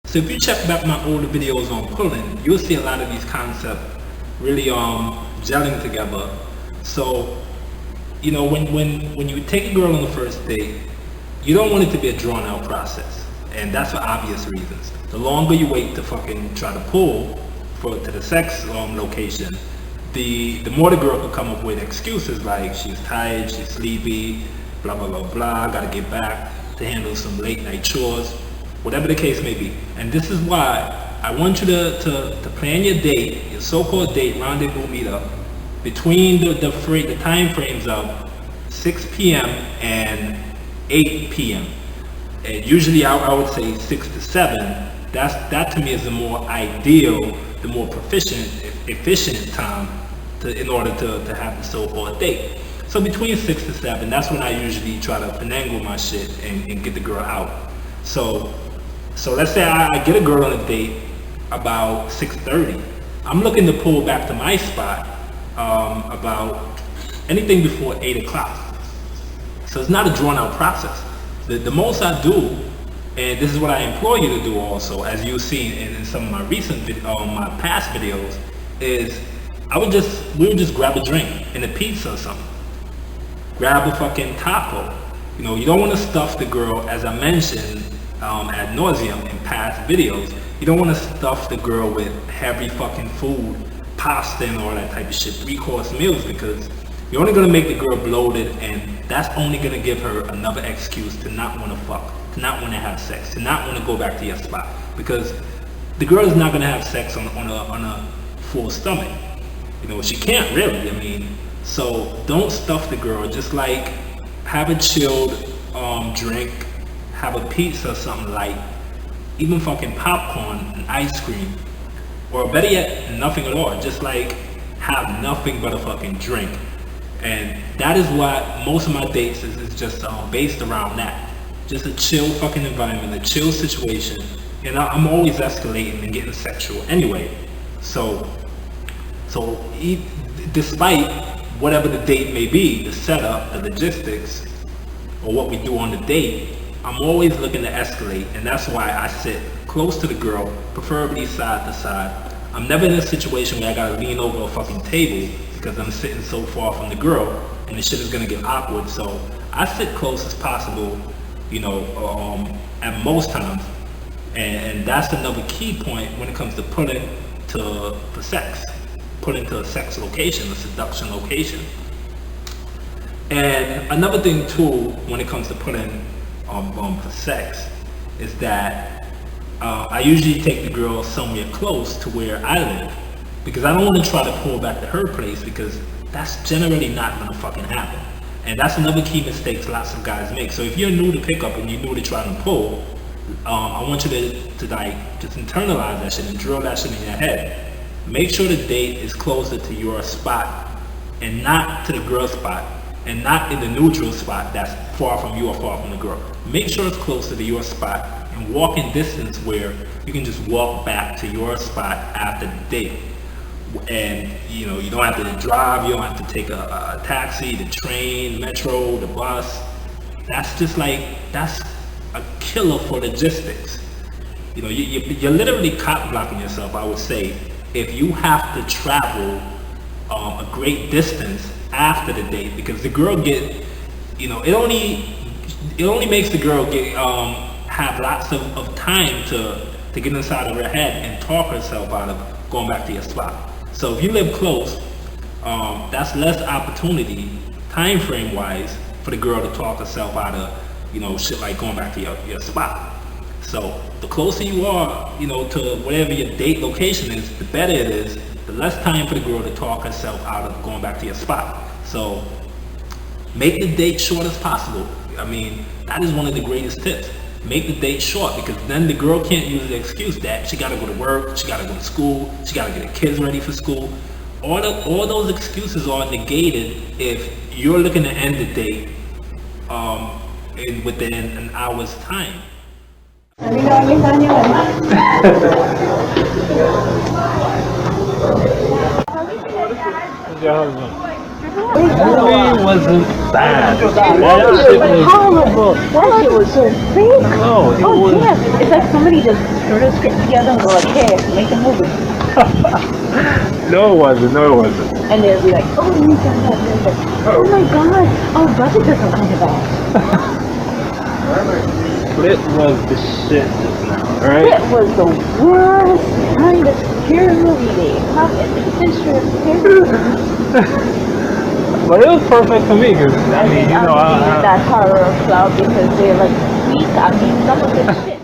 So if you check back my older videos on pulling, you'll see a lot of these concepts really gelling together. So, you know, when you take a girl on the first date, you don't want it to be a drawn out process. And that's for obvious reasons. The longer you wait to fucking try to pull to the sex location, the more the girl could come up with excuses like she's tired, she's sleepy, blah blah blah blah, gotta get back to handle some late night chores, whatever the case may be. And this is why I want you to plan your date, your so-called date, rendezvous meetup, between the time frames of 6 p.m. and 8 p.m. And usually I would say 6 to 7. That to me is the more ideal, the more efficient time in order to have the so-called date. So between 6 to 7, that's when I usually try to finagle my shit and get the girl out. So let's say I get a girl on a date about 6:30. I'm looking to pull back to my spot about anything before 8 o'clock. So it's not a drawn out process. The most I do, and this is what I implore you to do also, as you've seen in some of my recent my past videos, is we would just grab a drink and a pizza or something. Grab a fucking taco. You know, you don't want to stuff the girl, as I mentioned ad nauseum in past videos. You don't want to stuff the girl with heavy fucking food, pasta and all that type of shit, 3-course meals, because you're only going to make the girl bloated, and that's only going to give her another excuse to not want to fuck, to not want to have sex, to not want to go back to your spot, because the girl is not going to have sex on a full stomach. You know, she can't really, I mean, so don't stuff the girl. Just like have a chilled drink, have a pizza or something light, even fucking popcorn and ice cream, or better yet, nothing at all. Just like have nothing but a fucking drink. And that is what most of my dates is just based around that. Just a chill fucking environment, a chill situation. And I'm always escalating and getting sexual anyway. So despite whatever the date may be, the setup, the logistics, or what we do on the date, I'm always looking to escalate, and that's why I sit close to the girl, preferably side to side. I'm never in a situation where I gotta lean over a fucking table because I'm sitting so far from the girl, and the shit is gonna get awkward. So I sit close as possible, you know, at most times, and that's another key point when it comes to putting for sex. Put into a sex location, a seduction location. And another thing too, when it comes to putting for sex, is that I usually take the girl somewhere close to where I live, because I don't want to try to pull back to her place, because that's generally not gonna fucking happen. And that's another key mistake lots of guys make. So if you're new to pickup and you're new to try to pull, I want you to like just internalize that shit and drill that shit in your head. Make sure the date is closer to your spot and not to the girl's spot, and not in the neutral spot that's far from you or far from the girl. Make sure it's closer to your spot and walking distance where you can just walk back to your spot after the date. And you know, you don't have to drive, you don't have to take a taxi, the train, metro, the bus. That's a killer for logistics. You know, you're literally cock blocking yourself, I would say, if you have to travel a great distance after the date, because the girl it only makes the girl have lots of time to get inside of her head and talk herself out of going back to your spot. So if you live close, that's less opportunity, time frame wise, for the girl to talk herself out of, you know, shit like going back to your spot. So the closer you are, you know, to whatever your date location is, the better it is, the less time for the girl to talk herself out of going back to your spot. So make the date short as possible. I mean, that is one of the greatest tips. Make the date short, because then the girl can't use the excuse that she gotta go to work, she gotta go to school, she gotta get her kids ready for school. All those excuses are negated if you're looking to end the date within an hour's time. Really wasn't sad. That shit was horrible. That shit was so fake. No, it Oh was. yeah, it's like somebody just threw the script together and go like, "Hey, make a movie," No, it wasn't. No, it wasn't. and they'll be like, "Oh, you got that." And they're like, "Oh my god, our budget doesn't come to that." Split was the shit just now, right? It was the worst kind of scary movie they have in the history of scary movies. But it was perfect for me because I mean, you know, I'm in that horror cloud because they're like weak. I mean, some of the shit.